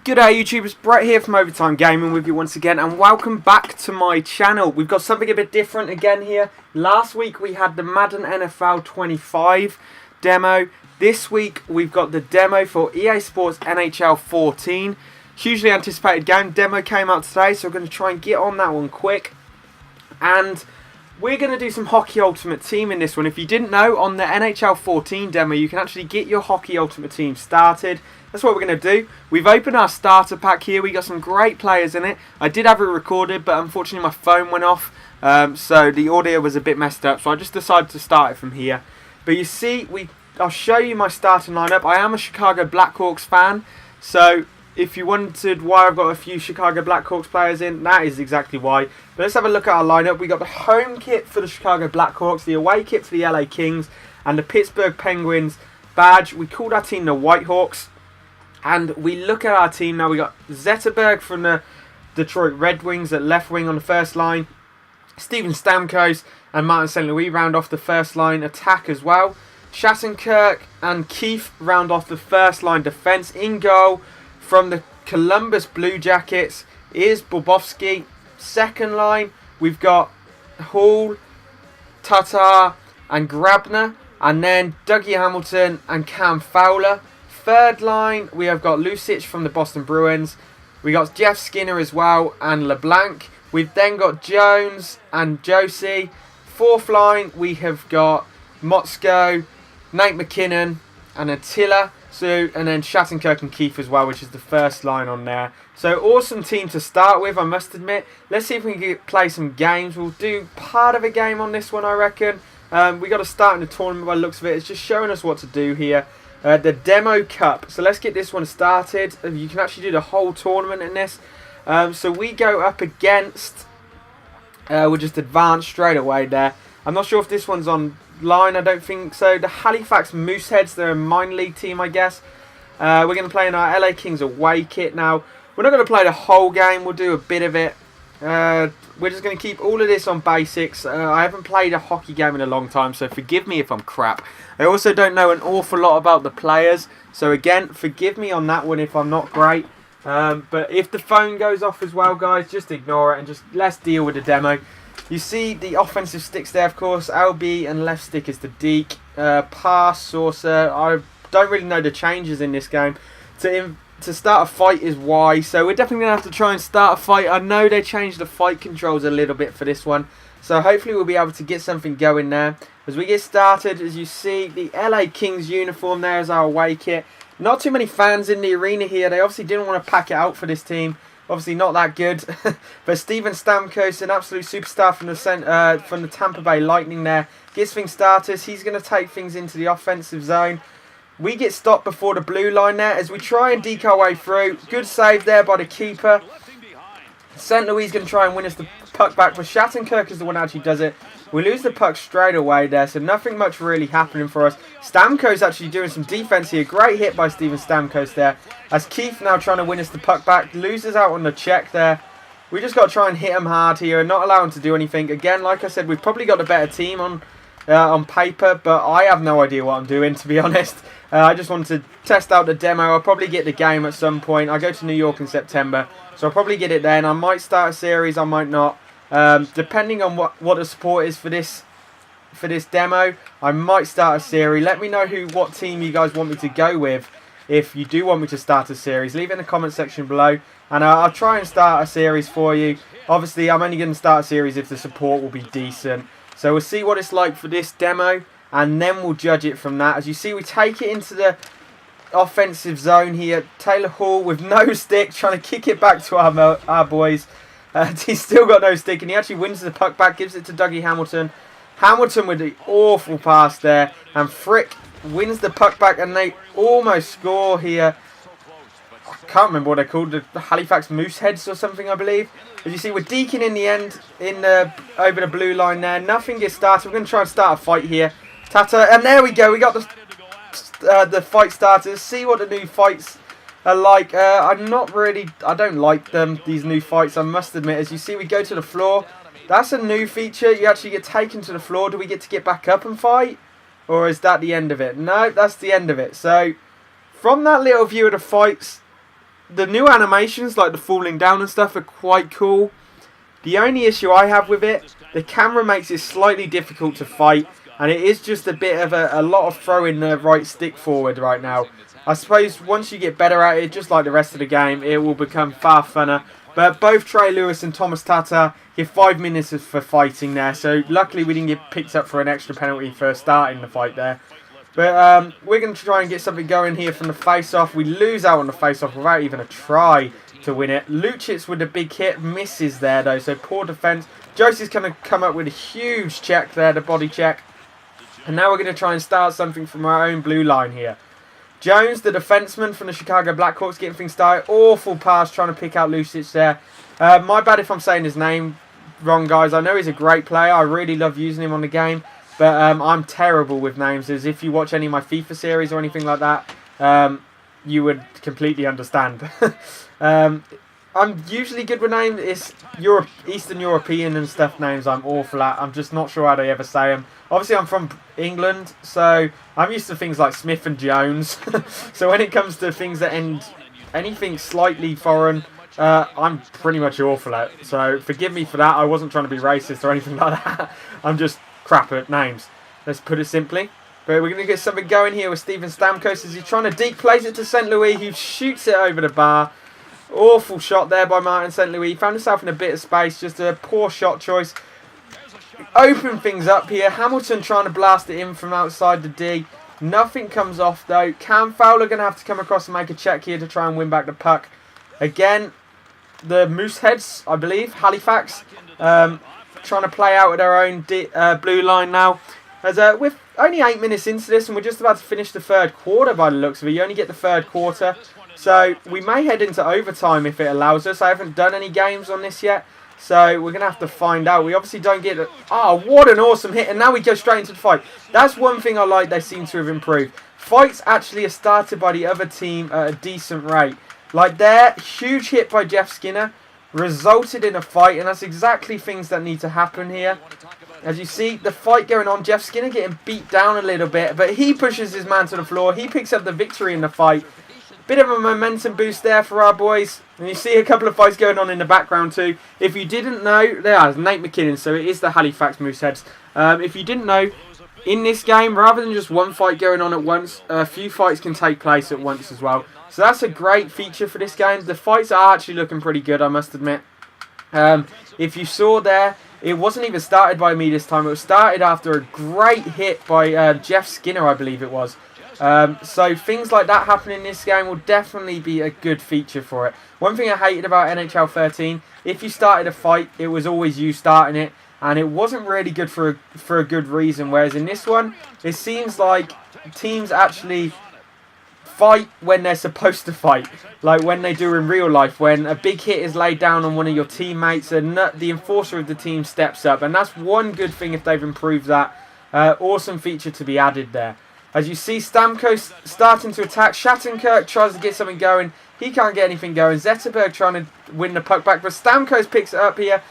G'day YouTubers, Brett here from Overtime Gaming with you once again, and welcome back to my channel. We've got something a bit different again here. Last week we had the Madden NFL 25 demo. This week we've got the demo for EA Sports NHL 14. Hugely anticipated game. Demo came out today, so we're going to try and get on that one quick. And we're going to do some Hockey Ultimate Team in this one. If you didn't know, on the NHL 14 demo you can actually get your Hockey Ultimate Team started. That's what we're going to do. We've opened our starter pack here. We got some great players in it. I did have it recorded, but unfortunately my phone went off, so the audio was a bit messed up. So I just decided to start it from here. But you see, I'll show you my starting lineup. I am a Chicago Blackhawks fan, so if you wondered why I've got a few Chicago Blackhawks players in, that is exactly why. But let's have a look at our lineup. We got the home kit for the Chicago Blackhawks, the away kit for the LA Kings, and the Pittsburgh Penguins badge. We called our team the Whitehawks. And we look at our team now. We got Zetterberg from the Detroit Red Wings at left wing on the first line. Steven Stamkos and Martin St. Louis round off the first line attack as well. Shattenkirk and Keefe round off the first line defense. In goal from the Columbus Blue Jackets is Bobrovsky. Second line, we've got Hall, Tatar and Grabner. And then Dougie Hamilton and Cam Fowler. Third line, we have got Lucic from the Boston Bruins. We got Jeff Skinner as well and LeBlanc. We've then got Jones and Josie. Fourth line, we have got Motzko, Nate McKinnon and Attila. And then Shattenkirk and Keefe as well, which is the first line on there. So awesome team to start with, I must admit. Let's see if we can play some games. We'll do part of a game on this one, I reckon. We got to start in the tournament by the looks of it. It's just showing us what to do here. The Demo Cup. So let's get this one started. You can actually do the whole tournament in this. So we go up against... we'll just advance straight away there. I'm not sure if this one's online. I don't think so. The Halifax Mooseheads. They're a minor league team, I guess. We're going to play in our LA Kings away kit now. We're not going to play the whole game. We'll do a bit of it. We're just going to keep all of this on basics. I haven't played a hockey game in a long time, so forgive me if I'm crap. I also don't know an awful lot about the players, so again, forgive me on that one if I'm not great. But if the phone goes off as well, guys, just ignore it and just let's deal with the demo. You see the offensive sticks there, of course. LB and left stick is the Deke. Pass, saucer. I don't really know the changes in this game. To start a fight is Y, so we're definitely going to have to try and start a fight. I know they changed the fight controls a little bit for this one, so hopefully we'll be able to get something going there. As we get started, as you see, the LA Kings uniform there is our away kit. Not too many fans in the arena here. They obviously didn't want to pack it out for this team. Obviously not that good. But Steven Stamkos, an absolute superstar from the Tampa Bay Lightning there, gets things started. He's going to take things into the offensive zone. We get stopped before the blue line there as we try and deke our way through. Good save there by the keeper. St. Louis is going to try and win us the puck back, but Shattenkirk is the one that actually does it. We lose the puck straight away there, so nothing much really happening for us. Stamkos actually doing some defense here. Great hit by Steven Stamkos there. As Keefe now trying to win us the puck back. Loses out on the check there. We just got to try and hit him hard here and not allow him to do anything. Again, like I said, we've probably got a better team on paper, but I have no idea what I'm doing, to be honest. I just wanted to test out the demo. I'll probably get the game at some point. I go to New York in September, so I'll probably get it then. I might start a series, I might not. Depending on what the support is for this demo, I might start a series. Let me know what team you guys want me to go with. If you do want me to start a series, leave it in the comment section below, and I'll try and start a series for you. Obviously, I'm only going to start a series if the support will be decent. So we'll see what it's like for this demo, and then we'll judge it from that. As you see, we take it into the offensive zone here. Taylor Hall with no stick, trying to kick it back to our boys. He's still got no stick, and he actually wins the puck back, gives it to Dougie Hamilton. Hamilton with the awful pass there, and Frick wins the puck back, and they almost score here. I can't remember what they're called, the Halifax Mooseheads or something, I believe. As you see, we're deking in the end, over the blue line there. Nothing gets started. We're going to try and start a fight here. Tata, and there we go. We got the fight started. Let's see what the new fights are like. I don't like these new fights, I must admit. As you see, we go to the floor. That's a new feature. You actually get taken to the floor. Do we get to get back up and fight? Or is that the end of it? No, that's the end of it. So, from that little view of the fights, the new animations, like the falling down and stuff, are quite cool. The only issue I have with it, the camera makes it slightly difficult to fight, and it is just a bit of a lot of throwing the right stick forward right now. I suppose once you get better at it, just like the rest of the game, it will become far funner. But both Trey Lewis and Thomas Tatar get 5 minutes for fighting there, so luckily we didn't get picked up for an extra penalty for starting the fight there. But we're going to try and get something going here from the face-off. We lose out on the face-off without even a try to win it. Lucic with a big hit, misses there though, so poor defence. Josie's going to come up with a huge check there, the body check. And now we're going to try and start something from our own blue line here. Jones, the defenseman from the Chicago Blackhawks, getting things started. Awful pass trying to pick out Lucic there. My bad if I'm saying his name wrong, guys. I know he's a great player. I really love using him on the game. But I'm terrible with names. As if you watch any of my FIFA series or anything like that, you would completely understand. I'm usually good with names. It's Eastern European and stuff names I'm awful at. I'm just not sure how they ever say them. Obviously, I'm from England, so I'm used to things like Smith and Jones. So when it comes to things that end anything slightly foreign, I'm pretty much awful at. So forgive me for that. I wasn't trying to be racist or anything like that. I'm just crap at names. Let's put it simply. But we're going to get something going here with Steven Stamkos as he's trying to deep place it to St. Louis, who shoots it over the bar. Awful shot there by Martin St. Louis. Found himself in a bit of space. Just a poor shot choice. Open things up here. Hamilton trying to blast it in from outside the D. Nothing comes off though. Cam Fowler going to have to come across and make a check here to try and win back the puck. Again, the Mooseheads, I believe, Halifax, trying to play out with their own blue line now. As we're only 8 minutes into this and we're just about to finish the third quarter by the looks of it. You only get the third quarter. So we may head into overtime if it allows us. I haven't done any games on this yet. So we're going to have to find out. We obviously don't get... Oh, what an awesome hit. And now we go straight into the fight. That's one thing I like they seem to have improved. Fights actually are started by the other team at a decent rate. Like there, huge hit by Jeff Skinner resulted in a fight. And that's exactly things that need to happen here. As you see, the fight going on. Jeff Skinner getting beat down a little bit. But he pushes his man to the floor. He picks up the victory in the fight. Bit of a momentum boost there for our boys. And you see a couple of fights going on in the background too. If you didn't know, there's Nate McKinnon. So it is the Halifax Mooseheads. If you didn't know, in this game, rather than just one fight going on at once, a few fights can take place at once as well. So that's a great feature for this game. The fights are actually looking pretty good, I must admit. If you saw there, it wasn't even started by me this time. It was started after a great hit by Jeff Skinner, I believe it was. So things like that happening in this game will definitely be a good feature for it. One thing I hated about NHL 13, if you started a fight, it was always you starting it. And it wasn't really good for a good reason. Whereas in this one, it seems like teams actually fight when they're supposed to fight. Like when they do in real life. When a big hit is laid down on one of your teammates, and the enforcer of the team steps up. And that's one good thing if they've improved that. Awesome feature to be added there. As you see, Stamkos starting to attack. Shattenkirk tries to get something going. He can't get anything going. Zetterberg trying to win the puck back. But Stamkos picks it up here.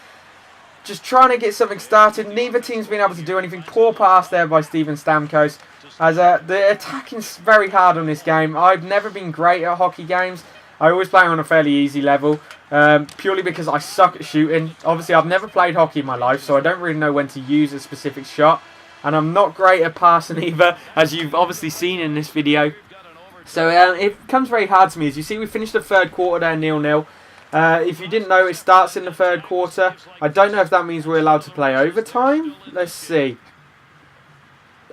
Just trying to get something started. Neither team's been able to do anything. Poor pass there by Steven Stamkos. As the attacking's very hard on this game. I've never been great at hockey games. I always play on a fairly easy level. Purely because I suck at shooting. Obviously, I've never played hockey in my life. So I don't really know when to use a specific shot. And I'm not great at passing either, as you've obviously seen in this video. So it comes very hard to me. As you see, we finished the third quarter there 0-0. If you didn't know, it starts in the third quarter. I don't know if that means we're allowed to play overtime. Let's see.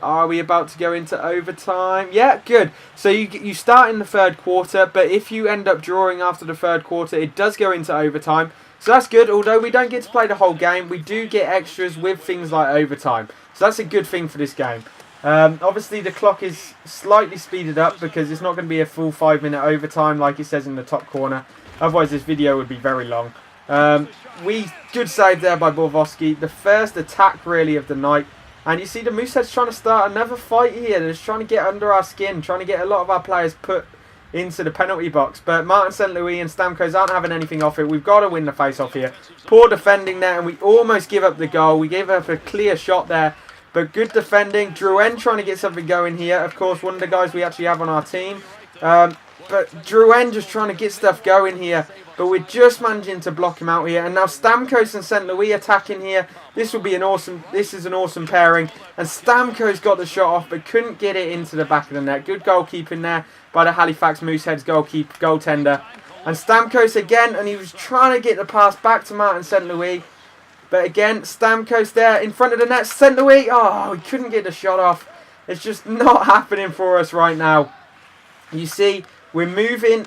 Are we about to go into overtime? Yeah, good. So you start in the third quarter, but if you end up drawing after the third quarter, it does go into overtime. So that's good. Although we don't get to play the whole game, we do get extras with things like overtime. So that's a good thing for this game. Obviously, the clock is slightly speeded up because it's not going to be a full 5-minute overtime like it says in the top corner. Otherwise, this video would be very long. Good save there by Borvoski. The first attack, really, of the night. And you see the Mooseheads trying to start another fight here. They're just trying to get under our skin, trying to get a lot of our players put into the penalty box. But Martin St. Louis and Stamkos aren't having anything off it. We've got to win the face-off here. Poor defending there, and we almost give up the goal. We gave up a clear shot there. But good defending. Drouin trying to get something going here. Of course, one of the guys we actually have on our team. But Drouin just trying to get stuff going here. But we're just managing to block him out here. And now Stamkos and St. Louis attacking here. This is an awesome pairing. And Stamkos got the shot off but couldn't get it into the back of the net. Good goalkeeping there by the Halifax Mooseheads goaltender. And Stamkos again, and he was trying to get the pass back to Martin St. Louis. But again, Stamkos there in front of the net. St. Louis, oh, he couldn't get the shot off. It's just not happening for us right now. You see, we're moving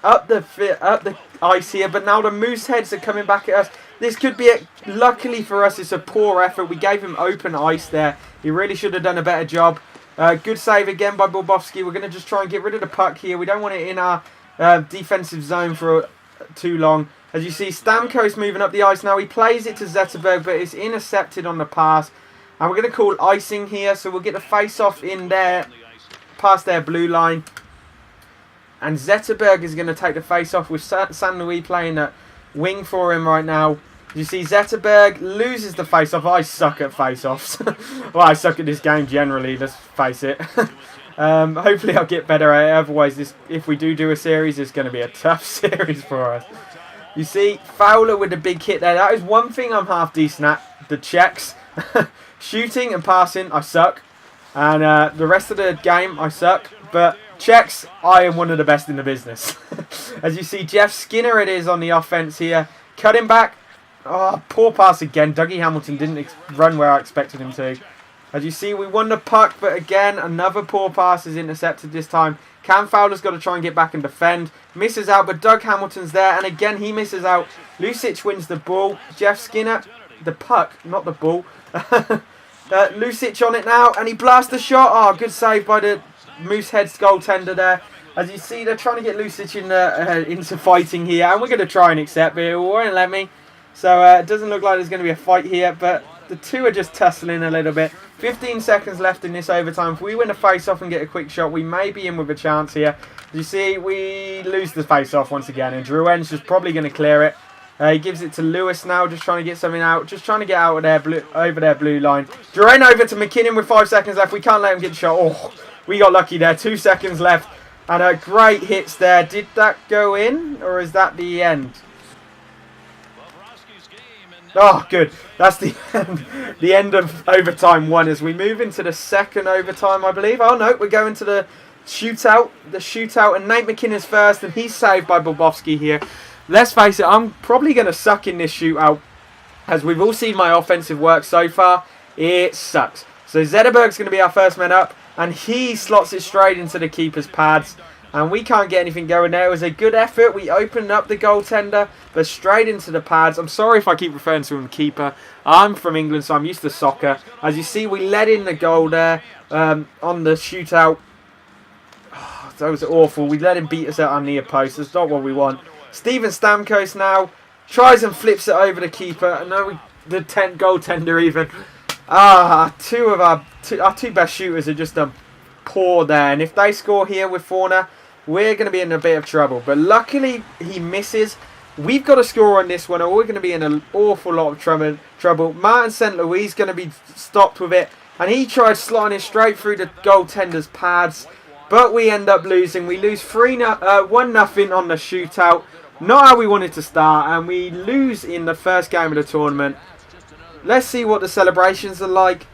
up the ice here, but now the Mooseheads are coming back at us. This could be luckily for us, it's a poor effort. We gave him open ice there. He really should have done a better job. Good save again by Bobovsky. We're going to just try and get rid of the puck here. We don't want it in our defensive zone for too long. As you see, Stamkos moving up the ice now. He plays it to Zetterberg, but it's intercepted on the pass. And we're going to call icing here, so we'll get the face-off in there, past their blue line. And Zetterberg is going to take the face-off with San Luis playing at wing for him right now. You see Zetterberg loses the face-off. I suck at face-offs. Well, I suck at this game generally, let's face it. Hopefully I'll get better at it. Otherwise, if we do a series, it's going to be a tough series for us. You see, Fowler with the big hit there. That is one thing I'm half decent at. The checks. Shooting and passing, I suck. And the rest of the game, I suck. But checks, I am one of the best in the business. As you see, Jeff Skinner it is on the offense here. Cutting back. Oh, poor pass again. Dougie Hamilton didn't run where I expected him to. As you see, we won the puck, but again, another poor pass is intercepted this time. Cam Fowler's got to try and get back and defend. Misses out, but Doug Hamilton's there, and again, he misses out. Lucic wins the ball. Jeff Skinner, the puck, not the ball. Lucic on it now, and he blasts the shot. Oh, good save by the Mooseheads goaltender there. As you see, they're trying to get Lucic into fighting here, and we're going to try and accept it. It won't let me. So it doesn't look like there's going to be a fight here, but the two are just tussling a little bit. 15 seconds left in this overtime. If we win a face-off and get a quick shot, we may be in with a chance here. You see, we lose the face-off once again, and Drouin's just probably going to clear it. He gives it to Lewis now, just trying to get something out. Just trying to get out of their over their blue line. Drouin over to McKinnon with 5 seconds left. We can't let him get the shot. Oh, we got lucky there. 2 seconds left. And great hits there. Did that go in, or is that the end? Oh, good. That's the end. The end of overtime 1 as we move into the second overtime, I believe. Oh, no, we're going to the shootout. And Nate McKinnon's first, and he's saved by Bobovsky here. Let's face it, I'm probably going to suck in this shootout. As we've all seen my offensive work so far, it sucks. So Zetterberg's going to be our first man up, and he slots it straight into the keeper's pads. And we can't get anything going there. It was a good effort. We opened up the goaltender, but straight into the pads. I'm sorry if I keep referring to him keeper. I'm from England, so I'm used to soccer. As you see, we let in the goal there on the shootout. Oh, that was awful. We let him beat us out on near post. That's not what we want. Steven Stamkos now tries and flips it over the keeper. And now the 10th goaltender even. Our two best shooters are just done poor there. And if they score here with Fauna, we're going to be in a bit of trouble. But luckily, he misses. We've got to score on this one, or we're going to be in an awful lot of trouble. Martin St. Louis is going to be stopped with it. And he tried slotting it straight through the goaltender's pads. But we end up losing. We lose 1-0 on the shootout. Not how we wanted to start. And we lose in the first game of the tournament. Let's see what the celebrations are like.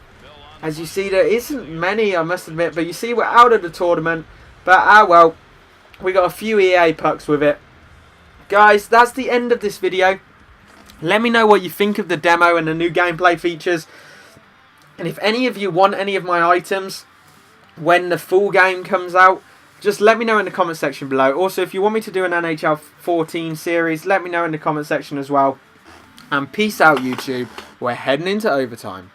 As you see, there isn't many, I must admit. But you see, we're out of the tournament. But, well, we got a few EA pucks with it. Guys, that's the end of this video. Let me know what you think of the demo and the new gameplay features. And if any of you want any of my items when the full game comes out, just let me know in the comment section below. Also, if you want me to do an NHL 14 series, let me know in the comment section as well. And peace out, YouTube. We're heading into overtime.